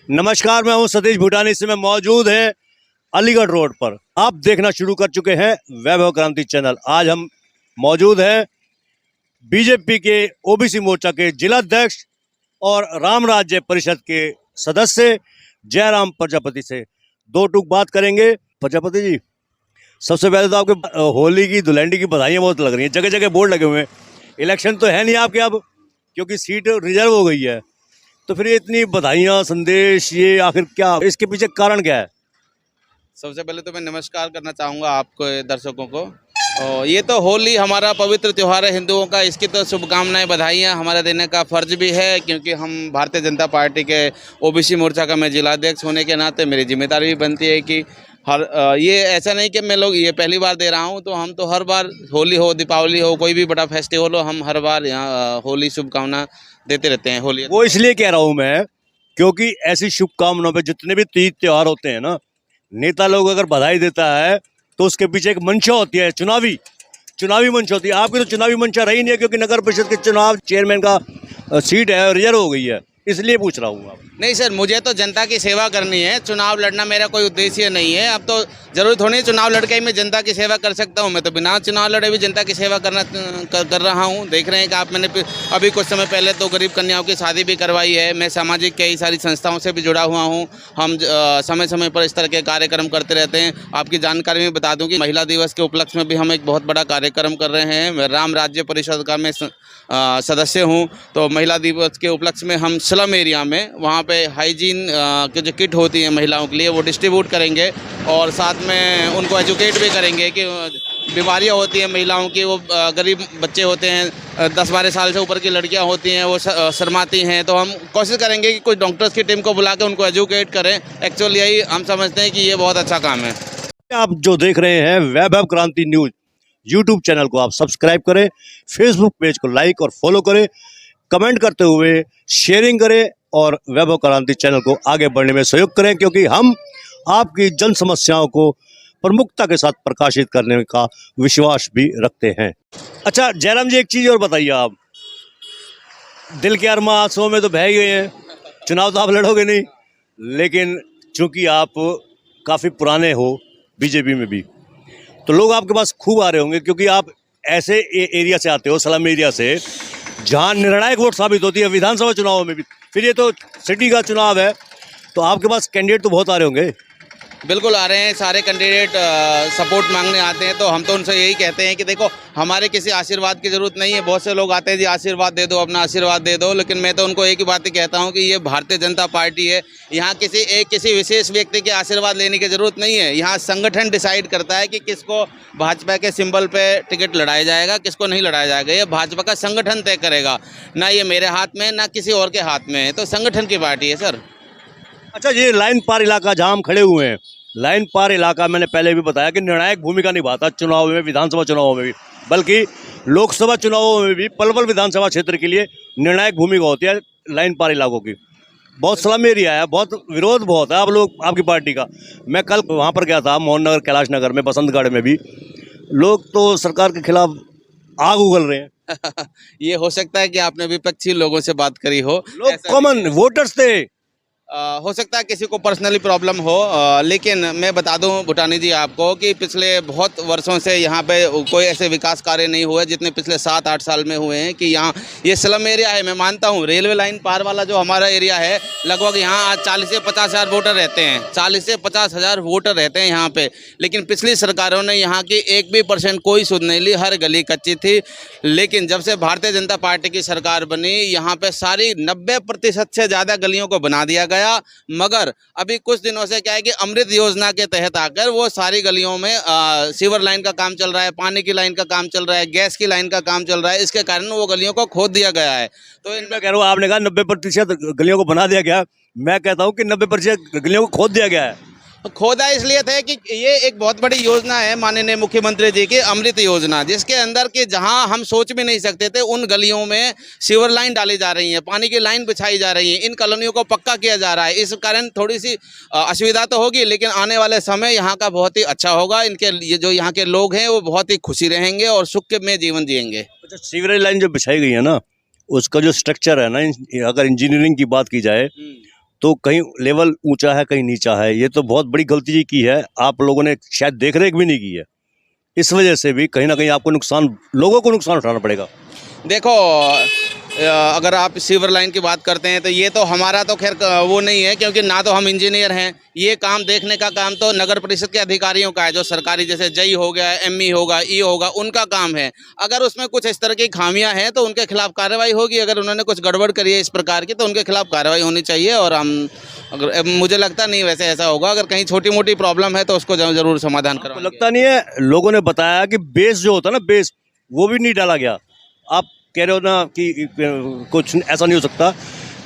नमस्कार, मैं हूं सतीश भूटानी से मैं मौजूद है अलीगढ़ रोड पर। आप देखना शुरू कर चुके हैं वैभव क्रांति चैनल। आज हम मौजूद हैं बीजेपी के ओबीसी मोर्चा के जिलाध्यक्ष और राम राज्य परिषद के सदस्य जयराम प्रजापति से दो टूक बात करेंगे। प्रजापति जी, सबसे पहले तो आपके होली की धुलंडी की बधाइयाँ बहुत लग रही हैं। जगह जगह बोर्ड लगे हुए हैं। इलेक्शन तो है नहीं आपके अब, क्योंकि सीट रिजर्व हो गई है, तो फिर ये इतनी बधाइयाँ संदेश, ये आखिर क्या, इसके पीछे कारण क्या है? सबसे पहले तो मैं नमस्कार करना चाहूँगा आपको दर्शकों को। और ये तो होली हमारा पवित्र त्यौहार है हिंदुओं का, इसकी तो शुभकामनाएं बधाइयाँ हमारा देने का फर्ज भी है, क्योंकि हम भारतीय जनता पार्टी के ओबीसी मोर्चा का मैं जिलाध्यक्ष होने के नाते मेरी जिम्मेदारी भी बनती है कि ये ऐसा नहीं कि मैं लोग ये पहली बार दे रहा हूँ, तो हम तो हर बार होली हो, दीपावली हो, कोई भी बड़ा फेस्टिवल हो, हम हर बार यहाँ होली शुभकामना देते रहते हैं। होली वो इसलिए कह रहा हूँ मैं, क्योंकि ऐसी शुभकामनाओं पे जितने भी तीज त्योहार होते हैं ना, नेता लोग अगर बधाई देता है तो उसके पीछे एक मंशा होती है, चुनावी मंशा होती है। आपकी तो चुनावी मंशा रही नहीं है, क्योंकि नगर परिषद के चुनाव चेयरमैन का सीट है, रिजर्व हो गई है, इसलिए पूछ रहा हूँ। आप नहीं सर, मुझे तो जनता की सेवा करनी है, चुनाव लड़ना मेरा कोई उद्देश्य नहीं है। अब तो जरूरी थोड़ी है चुनाव लड़के ही मैं जनता की सेवा कर सकता हूँ। मैं तो बिना चुनाव लड़े भी जनता की सेवा कर रहा हूँ। देख रहे हैं कि आप, मैंने अभी कुछ समय पहले तो गरीब कन्याओं की शादी भी करवाई है। मैं सामाजिक कई सारी संस्थाओं से भी जुड़ा हुआ हूँ। हम समय समय पर इस तरह के कार्यक्रम करते रहते हैं। आपकी जानकारी में बता दूँ कि महिला दिवस के उपलक्ष्य में भी हम एक बहुत बड़ा कार्यक्रम कर रहे हैं। राम राज्य परिषद का मैं सदस्य हूँ, तो महिला दिवस के उपलक्ष्य में हम स्लम एरिया में वहाँ पे हाइजीन की जो किट होती है महिलाओं के लिए, वो डिस्ट्रीब्यूट करेंगे और साथ में उनको एजुकेट भी करेंगे कि बीमारियाँ होती हैं महिलाओं की, वो गरीब बच्चे होते हैं, 10-12 साल से ऊपर की लड़कियां होती हैं, वो शर्माती हैं, तो हम कोशिश करेंगे कि कुछ डॉक्टर्स की टीम को बुला के उनको एजुकेट करें। एक्चुअली यही हम समझते हैं कि ये बहुत अच्छा काम है। आप जो देख रहे हैं वैभव क्रांति न्यूज यूट्यूब चैनल को आप सब्सक्राइब करें, फेसबुक पेज को लाइक और फॉलो करें, कमेंट करते हुए शेयरिंग करें और वैभव क्रांति चैनल को आगे बढ़ने में सहयोग करें, क्योंकि हम आपकी जन समस्याओं को प्रमुखता के साथ प्रकाशित करने का विश्वास भी रखते हैं। अच्छा जयराम जी, एक चीज़ और बताइए, आप दिल के अरमां आंसुओं में तो बह गए हैं, चुनाव तो आप लड़ोगे नहीं, लेकिन चूंकि आप काफ़ी पुराने हो बीजेपी में भी, तो लोग आपके पास खूब आ रहे होंगे, क्योंकि आप ऐसे एरिया से आते हो, स्लम एरिया से, जहां निर्णायक वोट साबित होती है विधानसभा चुनाव में भी। फिर ये तो सिटी का चुनाव है, तो आपके पास कैंडिडेट तो बहुत आ रहे होंगे। बिल्कुल आ रहे हैं, सारे कैंडिडेट सपोर्ट मांगने आते हैं, तो हम तो उनसे यही कहते हैं कि देखो, हमारे किसी आशीर्वाद की ज़रूरत नहीं है। बहुत से लोग आते हैं जी आशीर्वाद दे दो, अपना आशीर्वाद दे दो, लेकिन मैं तो उनको एक ही बात ही कहता हूं कि ये भारतीय जनता पार्टी है। यहाँ किसी विशेष व्यक्ति के आशीर्वाद लेने की ज़रूरत नहीं है। यहाँ संगठन डिसाइड करता है कि किसको भाजपा के सिंबल पर टिकट लड़ाया जाएगा, किसको नहीं लड़ाया जाएगा। ये भाजपा का संगठन तय करेगा, ना ये मेरे हाथ में ना किसी और के हाथ में है, तो संगठन की पार्टी है सर। अच्छा, ये लाइन पार इलाका जहाँ हम खड़े हुए हैं, लाइन पार इलाका मैंने पहले भी बताया कि निर्णायक भूमिका निभाता चुनाव में, विधानसभा चुनावों में भी, बल्कि लोकसभा चुनावों में भी पलवल विधानसभा क्षेत्र के लिए निर्णायक भूमिका होती है लाइन पार इलाकों की। बहुत स्लम एरिया है, बहुत विरोध बहुत है आप लोग, आपकी पार्टी का। मैं कल वहाँ पर गया था, मोहन नगर, कैलाश नगर में, बसंतगढ़ में भी लोग तो सरकार के खिलाफ आग उगल रहे हैं। ये हो सकता है कि आपने विपक्षी लोगों से बात करी हो, लोग कॉमन वोटर्स थे। हो सकता है किसी को पर्सनली प्रॉब्लम हो, लेकिन मैं बता दूं भूटानी जी आपको कि पिछले बहुत वर्षों से यहाँ पे कोई ऐसे विकास कार्य नहीं हुए जितने पिछले 7-8 साल में हुए हैं। कि यहाँ ये स्लम एरिया है, मैं मानता हूँ, रेलवे लाइन पार वाला जो हमारा एरिया है, लगभग यहाँ आज 40 से 50 हज़ार वोटर रहते हैं, 40 से 50 हज़ार वोटर रहते हैं यहाँ पे। लेकिन पिछली सरकारों ने यहाँ की 1% कोई सुध नहीं ली, हर गली कच्ची थी। लेकिन जब से भारतीय जनता पार्टी की सरकार बनी, यहाँ पे सारी 90% से ज़्यादा गलियों को बना दिया गया। मगर अभी कुछ दिनों से क्या है कि अमृत योजना के तहत आकर वो सारी गलियों में सीवर लाइन का काम चल रहा है, पानी की लाइन का काम चल रहा है, गैस की लाइन का काम चल रहा है। इसके कारण वो गलियों को खोद दिया गया है। तो मैं कह रहा हूँ, आपने कहा 90% गलियों को बना दिया गया, मैं कहता हूँ कि 90% गलियों को खोद दिया गया है। खोदा इसलिए थे कि ये एक बहुत बड़ी योजना है माननीय मुख्यमंत्री जी की, अमृत योजना, जिसके अंदर कि जहां हम सोच भी नहीं सकते थे उन गलियों में सीवर लाइन डाली जा रही है, पानी की लाइन बिछाई जा रही है, इन कॉलोनियों को पक्का किया जा रहा है। इस कारण थोड़ी सी असुविधा तो होगी, लेकिन आने वाले समय यहाँ का बहुत ही अच्छा होगा। इनके ये जो यहाँ के लोग हैं वो बहुत ही खुशी रहेंगे और सुख में जीवन जिएंगे। अच्छा, सीवरेज लाइन जो बिछाई गई है ना, उसका जो स्ट्रक्चर है ना, अगर इंजीनियरिंग की बात की जाए तो कहीं लेवल ऊंचा है, कहीं नीचा है। ये तो बहुत बड़ी गलती की है, आप लोगों ने शायद देख रेख भी नहीं की है। इस वजह से भी कहीं ना कहीं आपको नुकसान, लोगों को नुकसान उठाना पड़ेगा। देखो, अगर आप सीवर लाइन की बात करते हैं तो ये तो हमारा तो खैर वो नहीं है, क्योंकि ना तो हम इंजीनियर हैं। ये काम देखने का काम तो नगर परिषद के अधिकारियों का है, जो सरकारी जैसे जई हो गया, एमई होगा, ई होगा, उनका काम है। अगर उसमें कुछ इस तरह की खामियां हैं तो उनके खिलाफ कार्रवाई होगी। अगर उन्होंने कुछ गड़बड़ करी है इस प्रकार की तो उनके खिलाफ कार्रवाई होनी चाहिए। और हम अगर मुझे लगता नहीं वैसे ऐसा होगा। अगर कहीं छोटी मोटी प्रॉब्लम है तो उसको जरूर समाधान आपको करवाएंगे। लगता नहीं है? लोगों ने बताया कि बेस जो होता है ना, बेस वो भी नहीं डाला गया। आप कह रहे हो ना कि कुछ ऐसा नहीं हो सकता।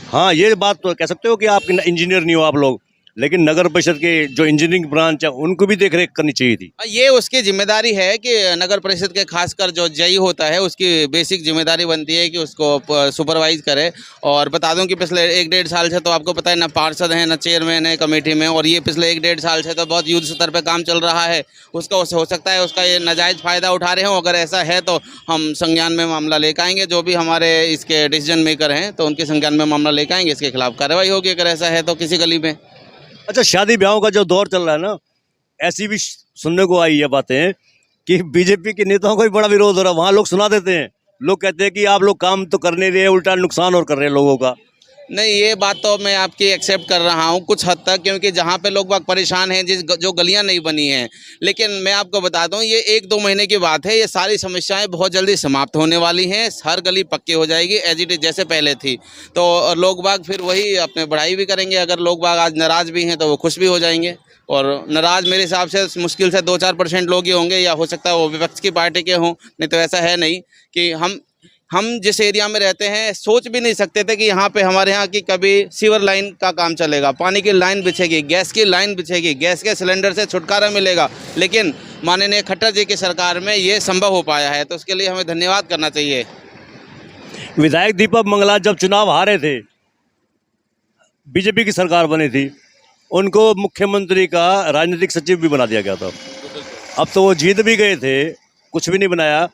हाँ, ये बात तो कह सकते हो कि आप इंजीनियर नहीं हो आप लोग, लेकिन नगर परिषद के जो इंजीनियरिंग ब्रांच है उनको भी देख रेख करनी चाहिए थी। ये उसकी जिम्मेदारी है कि नगर परिषद के खासकर जो जई होता है उसकी बेसिक जिम्मेदारी बनती है कि उसको सुपरवाइज करे। और बता दूं कि पिछले 1-1.5 साल से तो आपको पता है ना पार्षद हैं ना चेयरमैन है कमेटी में, और ये पिछले 1-1.5 साल से तो बहुत युद्ध स्तर पर काम चल रहा है। उसका हो सकता है उसका ये नाजायज़ फ़ायदा उठा रहे हों। अगर ऐसा है तो हम संज्ञान में मामला लेकर आएंगे। जो भी हमारे इसके डिसीजन मेकर हैं तो उनके संज्ञान में मामला लेकर आएंगे। इसके खिलाफ कार्रवाई होगी अगर ऐसा है तो किसी गली में। अच्छा, शादी ब्याहों का जो दौर चल रहा है ना, ऐसी भी सुनने को आई है बातें कि बीजेपी के नेताओं का भी बड़ा विरोध हो रहा है। वहाँ लोग सुना देते हैं, लोग कहते हैं कि आप लोग काम तो कर नहीं रहे, उल्टा नुकसान और कर रहे हैं लोगों का। नहीं, ये बात तो मैं आपकी एक्सेप्ट कर रहा हूँ कुछ हद तक, क्योंकि जहाँ पे लोग बाग परेशान हैं, जो गलियाँ नहीं बनी हैं। लेकिन मैं आपको बता दूँ ये 1-2 महीने की बात है। ये सारी समस्याएं बहुत जल्दी समाप्त होने वाली हैं। हर गली पक्की हो जाएगी एज इट इज जैसे पहले थी। तो लोग बाग फिर वही अपने बढ़ाई भी करेंगे। अगर लोग बाग आज नाराज़ भी हैं तो वो खुश भी हो जाएंगे। और नाराज़ मेरे हिसाब से मुश्किल से 2-4% लोग ही होंगे, या हो सकता है वो विपक्ष की पार्टी के हों। नहीं तो ऐसा है नहीं कि हम जिस एरिया में रहते हैं सोच भी नहीं सकते थे कि यहाँ पे हमारे यहाँ की कभी सीवर लाइन का काम चलेगा, पानी की लाइन बिछेगी, गैस की लाइन बिछेगी, गैस के सिलेंडर से छुटकारा मिलेगा। लेकिन माननीय खट्टर जी की सरकार में ये संभव हो पाया है, तो उसके लिए हमें धन्यवाद करना चाहिए। विधायक दीपक मंगला जब चुनाव हारे थे, बीजेपी की सरकार बनी थी, उनको मुख्यमंत्री का राजनीतिक सचिव भी बना दिया गया था। अब तो वो जीत भी गए थे, कुछ भी नहीं बनाया,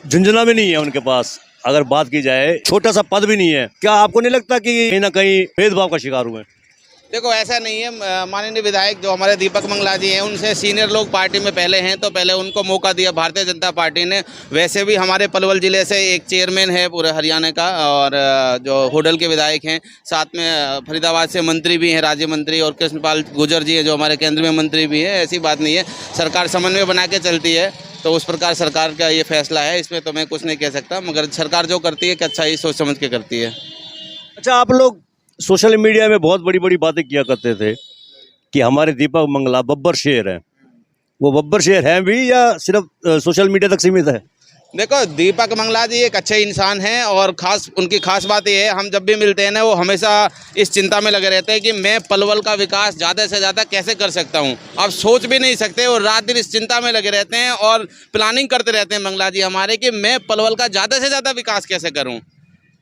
झुंझुना भी नहीं है उनके पास। अगर बात की जाए, छोटा सा पद भी नहीं है। क्या आपको नहीं लगता कि कहीं ना कहीं भेदभाव का शिकार हुए? देखो, ऐसा नहीं है। माननीय विधायक जो हमारे दीपक मंगला जी हैं, उनसे सीनियर लोग पार्टी में पहले हैं तो पहले उनको मौका दिया भारतीय जनता पार्टी ने। वैसे भी हमारे पलवल ज़िले से एक चेयरमैन है पूरे हरियाणा का, और जो होडल के विधायक हैं, साथ में फरीदाबाद से मंत्री भी हैं, राज्य मंत्री, और कृष्णपाल गुर्जर जी हैं जो हमारे केंद्र में मंत्री भी हैं। ऐसी बात नहीं है, सरकार समन्वय बना के चलती है। तो उस प्रकार सरकार का ये फैसला है, इसमें तो मैं कुछ नहीं कह सकता। मगर सरकार जो करती है कि अच्छा ही सोच समझ के करती है। अच्छा, आप लोग सोशल मीडिया में बहुत बड़ी बड़ी बातें किया करते थे कि हमारे दीपक मंगला बब्बर शेर हैं। वो बब्बर शेर हैं भी या सिर्फ सोशल मीडिया तक सीमित है? देखो, दीपक मंगला जी एक अच्छे इंसान हैं, और उनकी खास बात ये है, हम जब भी मिलते हैं ना वो हमेशा इस चिंता में लगे रहते हैं कि मैं पलवल का विकास ज़्यादा से ज़्यादा कैसे कर सकता हूँ। आप सोच भी नहीं सकते, और रात दिन इस चिंता में लगे रहते हैं और प्लानिंग करते रहते हैं मंगला जी हमारे कि मैं पलवल का ज़्यादा से ज़्यादा विकास कैसे करूँ।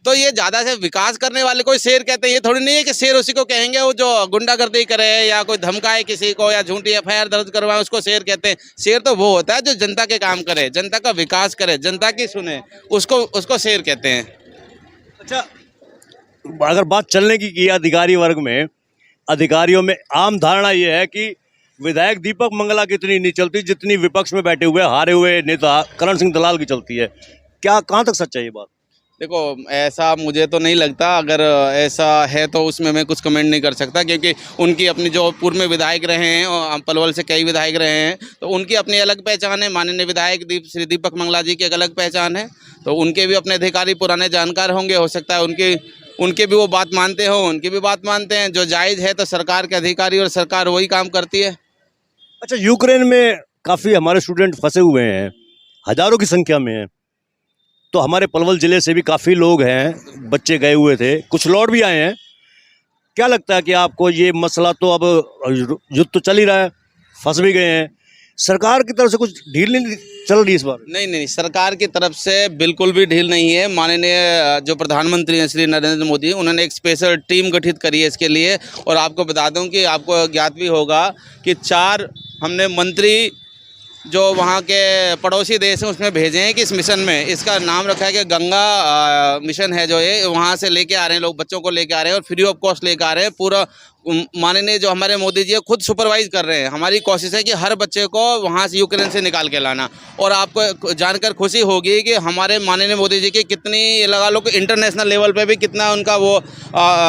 तो ये ज़्यादा से विकास करने वाले कोई शेर कहते हैं, ये थोड़ी नहीं है कि शेर उसी को कहेंगे वो जो गुंडागर्दी करे या कोई धमकाए किसी को या झूठी FIR दर्ज करवाए उसको शेर कहते हैं। शेर तो वो होता है जो जनता के काम करे, जनता का विकास करे, जनता की सुने, उसको शेर कहते हैं। अच्छा, अगर बात चलने की अधिकारी वर्ग में, अधिकारियों में आम धारणा ये है कि विधायक दीपक मंगला की इतनी नहीं चलती जितनी विपक्ष में बैठे हुए हारे हुए नेता करण सिंह दलाल की चलती है। क्या, कहाँ तक सच्चाई है ये बात? देखो, ऐसा मुझे तो नहीं लगता। अगर ऐसा है तो उसमें मैं कुछ कमेंट नहीं कर सकता, क्योंकि उनकी अपनी जो पूर्व में विधायक रहे हैं और पलवल से कई विधायक रहे हैं, तो उनकी अपनी अलग पहचान है। माननीय विधायक श्री दीपक मंगला जी की एक अलग पहचान है। तो उनके भी अपने अधिकारी पुराने जानकार होंगे, हो सकता है उनके भी वो बात मानते हो, उनकी भी बात मानते हैं। जो जायज़ है तो सरकार के अधिकारी और सरकार वही काम करती है। अच्छा, यूक्रेन में काफ़ी हमारे स्टूडेंट फंसे हुए हैं, हज़ारों की संख्या में हैं। तो हमारे पलवल ज़िले से भी काफ़ी लोग हैं, बच्चे गए हुए थे, कुछ लौट भी आए हैं। क्या लगता है कि आपको ये मसला तो अब युद्ध तो चल ही रहा है, फंस भी गए हैं, सरकार की तरफ से कुछ ढील नहीं चल रही इस बार? नहीं नहीं, सरकार की तरफ से बिल्कुल भी ढील नहीं है। माननीय जो प्रधानमंत्री हैं श्री नरेंद्र मोदी, उन्होंने एक स्पेशल टीम गठित करी है इसके लिए। और आपको बता दूं कि आपको ज्ञात भी होगा कि 4 हमने मंत्री जो वहाँ के पड़ोसी देश हैं उसमें भेजे हैं कि इस मिशन में, इसका नाम रखा है कि गंगा मिशन है जो ये, वहाँ से लेके आ रहे हैं लोग, बच्चों को लेके आ रहे हैं और फ्री ऑफ कॉस्ट लेके आ रहे हैं। पूरा माननीय जो हमारे मोदी जी है खुद सुपरवाइज कर रहे हैं। हमारी कोशिश है कि हर बच्चे को वहाँ से यूक्रेन से निकाल के लाना। और आपको जानकर खुशी होगी कि हमारे माननीय मोदी जी की कितनी, लगा लो कि इंटरनेशनल लेवल पे भी कितना उनका वो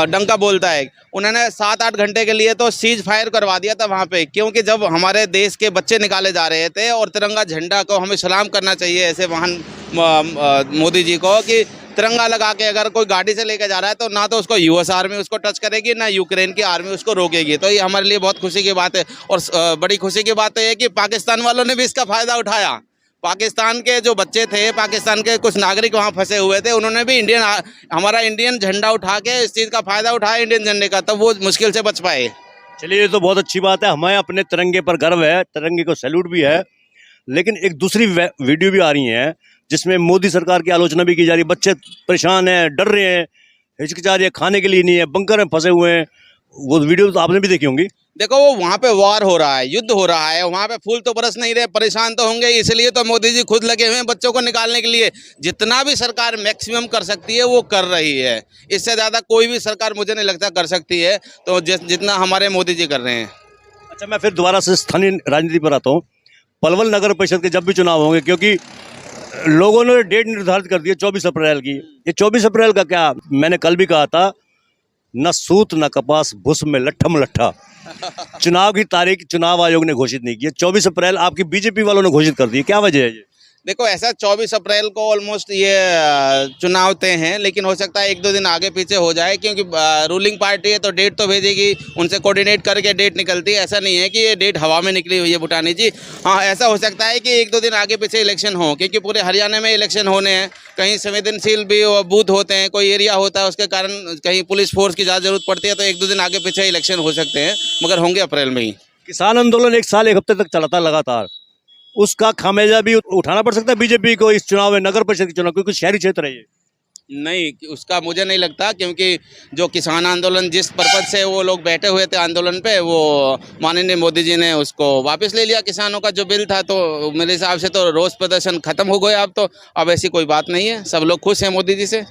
डंका बोलता है। उन्होंने 7-8 घंटे के लिए तो सीज फायर करवा दिया था वहाँ पे, क्योंकि जब हमारे देश के बच्चे निकाले जा रहे थे और तिरंगा झंडा को हमें सलाम करना चाहिए ऐसे महान मोदी जी को, कि तिरंगा लगा के अगर कोई गाड़ी से लेकर जा रहा है तो ना तो उसको यूएस आर्मी उसको टच करेगी, ना यूक्रेन की आर्मी उसको रोकेगी। तो ये हमारे लिए बहुत खुशी की बात है। और बड़ी खुशी की बात है कि पाकिस्तान वालों ने भी इसका फ़ायदा उठाया। पाकिस्तान के जो बच्चे थे, पाकिस्तान के कुछ नागरिक वहाँ फंसे हुए थे, उन्होंने भी हमारा इंडियन झंडा उठा के इस चीज़ का फ़ायदा उठाया इंडियन झंडे का, तब वो मुश्किल से बच पाए। चलिए, ये तो बहुत अच्छी बात है, हमें अपने तिरंगे पर गर्व है, तिरंगे को सैल्यूट भी है। लेकिन एक दूसरी वीडियो भी आ रही है जिसमें मोदी सरकार की आलोचना भी की जा रही है। बच्चे परेशान हैं, डर रहे हैं, हिचकिचा रही है, खाने के लिए नहीं है, बंकर में फंसे हुए हैं। वो वीडियो तो आपने भी देखी होंगी। देखो, वो वहाँ पे वार हो रहा है, युद्ध हो रहा है, वहाँ पे फूल तो बरस नहीं रहे, परेशान तो होंगे। इसलिए तो मोदी जी खुद लगे हुए हैं बच्चों को निकालने के लिए। जितना भी सरकार मैक्सिमम कर सकती है वो कर रही है, इससे ज़्यादा कोई भी सरकार मुझे नहीं लगता कर सकती है, तो जितना हमारे मोदी जी कर रहे हैं। अच्छा, मैं फिर दोबारा से स्थानीय राजनीति पर आता हूँ। पलवल नगर परिषद के जब भी चुनाव होंगे, क्योंकि लोगों ने डेट निर्धारित कर दी है 24 अप्रैल की। ये 24 अप्रैल का क्या, मैंने कल भी कहा था, न सूत न कपास भुस में लट्ठम लट्ठा। चुनाव की तारीख चुनाव आयोग ने घोषित नहीं की है, 24 अप्रैल आपकी बीजेपी वालों ने घोषित कर दी है। क्या वजह है ये? देखो, ऐसा 24 अप्रैल को ऑलमोस्ट ये चुनाव तय हैं, लेकिन हो सकता है 1-2 दिन आगे पीछे हो जाए, क्योंकि रूलिंग पार्टी है तो डेट तो भेजेगी, उनसे कोऑर्डिनेट करके डेट निकलती है। ऐसा नहीं है कि ये डेट हवा में निकली हुई है भूटानी जी। हाँ, ऐसा हो सकता है कि 1-2 दिन आगे पीछे इलेक्शन हो, क्योंकि पूरे हरियाणा में इलेक्शन होने हैं। कहीं संवेदनशील भी बूथ होते हैं, कोई एरिया होता है, उसके कारण कहीं पुलिस फोर्स की ज़्यादा जरूरत पड़ती है, तो 1-2 दिन आगे पीछे इलेक्शन हो सकते हैं, मगर होंगे अप्रैल में ही। किसान आंदोलन 1 साल 1 हफ्ते तक चला था लगातार, उसका खामियाजा भी उठाना पड़ सकता है बीजेपी को इस चुनाव में, नगर परिषद के चुनाव, क्योंकि शहरी क्षेत्र है ये। नहीं, उसका मुझे नहीं लगता, क्योंकि जो किसान आंदोलन जिस पर्पज से वो लोग बैठे हुए थे आंदोलन पे, वो माननीय मोदी जी ने उसको वापस ले लिया। किसानों का जो बिल था, तो मेरे हिसाब से तो रोष प्रदर्शन खत्म हो गए। अब ऐसी कोई बात नहीं है, सब लोग खुश हैं मोदी जी से।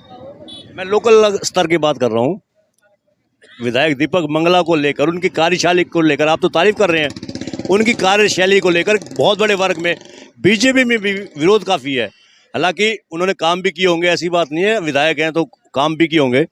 मैं लोकल स्तर की बात कर रहा हूँ। विधायक दीपक मंगला को लेकर, उनकी कार्यशैली को लेकर आप तो तारीफ कर रहे हैं, उनकी कार्यशैली को लेकर बहुत बड़े वर्ग में, बीजेपी में भी विरोध काफ़ी है। हालांकि उन्होंने काम भी किए होंगे, ऐसी बात नहीं है, विधायक हैं तो काम भी किए होंगे।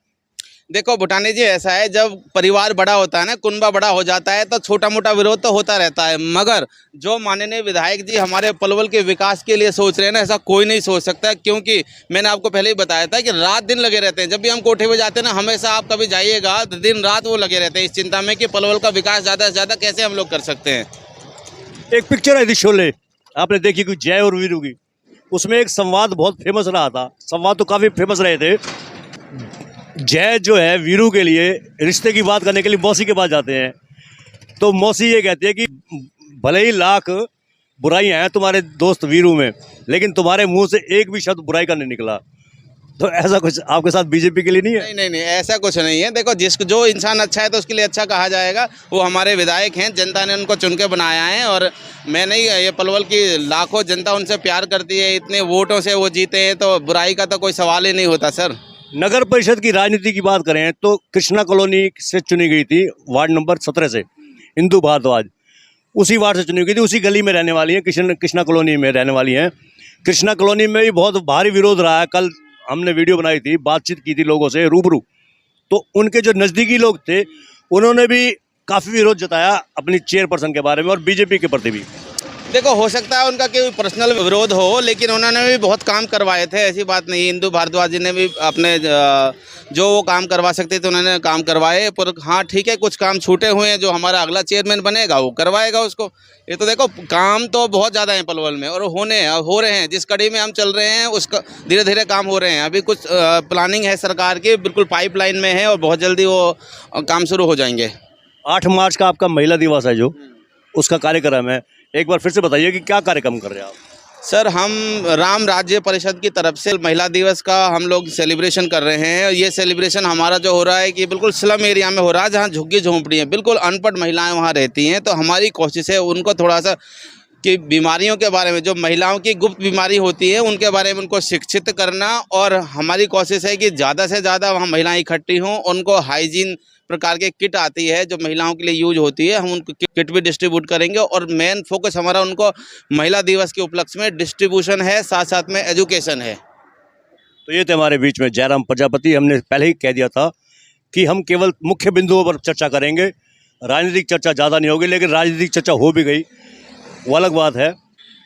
देखो भूटानी जी, ऐसा है, जब परिवार बड़ा होता है ना, कुनबा बड़ा हो जाता है, तो छोटा मोटा विरोध तो होता रहता है। मगर जो माननीय विधायक जी हमारे पलवल के विकास के लिए सोच रहे हैं ना, ऐसा कोई नहीं सोच सकता, क्योंकि मैंने आपको पहले ही बताया था कि रात दिन लगे रहते हैं। जब भी हम कोठे पे जाते हैं ना, हमेशा आप कभी जाइएगा, दिन रात वो लगे रहते हैं इस चिंता में कि पलवल का विकास ज़्यादा से ज़्यादा कैसे हम लोग कर सकते हैं। एक पिक्चर है थी शोले, आपने देखी, कोई जय और वीरू की, उसमें एक संवाद बहुत फेमस रहा था। संवाद तो काफ़ी फेमस रहे थे। जय जो है वीरू के लिए रिश्ते की बात करने के लिए मौसी के पास जाते हैं, तो मौसी ये कहती है कि भले ही लाख बुराइयां हैं तुम्हारे दोस्त वीरू में, लेकिन तुम्हारे मुंह से एक भी शब्द बुराई का नहीं निकला। तो ऐसा कुछ आपके साथ बीजेपी के लिए नहीं है? नहीं नहीं नहीं, ऐसा कुछ नहीं है। देखो, जो इंसान अच्छा है तो उसके लिए अच्छा कहा जाएगा। वो हमारे विधायक हैं, जनता ने उनको चुन के बनाया है, और मैं नहीं, ये पलवल की लाखों जनता उनसे प्यार करती है, इतने वोटों से वो जीते हैं, तो बुराई का तो कोई सवाल ही नहीं होता सर। नगर परिषद की राजनीति की बात करें तो कृष्णा कॉलोनी से चुनी गई थी, वार्ड नंबर 17 से इंदु भारद्वाज, उसी वार्ड से चुनी गई थी, उसी गली में रहने वाली है, कृष्णा कॉलोनी में रहने वाली हैं। कृष्णा कॉलोनी में भी बहुत भारी विरोध रहा है। कल हमने वीडियो बनाई थी, बातचीत की थी लोगों से रूबरू, तो उनके जो नज़दीकी लोग थे उन्होंने भी काफ़ी विरोध जताया अपनी चेयरपर्सन के बारे में और बीजेपी के प्रति भी। देखो, हो सकता है उनका कोई पर्सनल विरोध हो, लेकिन उन्होंने भी बहुत काम करवाए थे, ऐसी बात नहीं। इंदु भारद्वाज जी ने भी अपने जो वो काम करवा सकते थे उन्होंने काम करवाए। पर हाँ ठीक है, कुछ काम छूटे हुए हैं, जो हमारा अगला चेयरमैन बनेगा वो करवाएगा उसको। ये तो देखो काम तो बहुत ज़्यादा है पलवल में, और हो रहे हैं। जिस कड़ी में हम चल रहे हैं उसका धीरे धीरे काम हो रहे हैं। अभी कुछ प्लानिंग है सरकार की, बिल्कुल पाइपलाइन में है, और बहुत जल्दी वो काम शुरू हो जाएंगे। 8 मार्च का आपका महिला दिवस है जो, उसका कार्यक्रम है, एक बार फिर से बताइए कि क्या कार्यक्रम कर रहे हैं आप? सर, हम राम राज्य परिषद की तरफ से महिला दिवस का हम लोग सेलिब्रेशन कर रहे हैं। ये सेलिब्रेशन हमारा जो हो रहा है कि बिल्कुल स्लम एरिया में हो रहा है, जहाँ झुग्गी झोंपड़ी है, बिल्कुल अनपढ़ महिलाएं वहाँ रहती हैं। तो हमारी कोशिश है उनको थोड़ा सा कि बीमारियों के बारे में, जो महिलाओं की गुप्त बीमारी होती है उनके बारे में उनको शिक्षित करना। और हमारी कोशिश है कि ज़्यादा से ज़्यादा वहाँ महिलाएं इकट्ठी हों, उनको हाइजीन प्रकार के किट आती है जो महिलाओं के लिए यूज होती है, हम उनको किट भी डिस्ट्रीब्यूट करेंगे। और मेन फोकस हमारा उनको महिला दिवस के उपलक्ष्य में डिस्ट्रीब्यूशन है, साथ साथ में एजुकेशन है। तो ये थे हमारे बीच में जयराम प्रजापति। हमने पहले ही कह दिया था कि हम केवल मुख्य बिंदुओं पर चर्चा करेंगे, राजनीतिक चर्चा ज़्यादा नहीं होगी, लेकिन राजनीतिक चर्चा हो भी गई वो अलग बात है।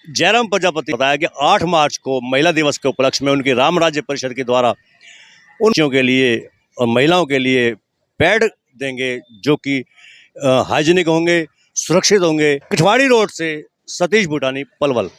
जयराम प्रजापति ने बताया कि 8 मार्च को महिला दिवस के उपलक्ष्य में उनकी राम राज्य परिषद के द्वारा उन बच्चियों के लिए और महिलाओं के लिए पैड देंगे जो कि हाइजीनिक होंगे, सुरक्षित होंगे। किठवाड़ी रोड से सतीश भूटानी, पलवल।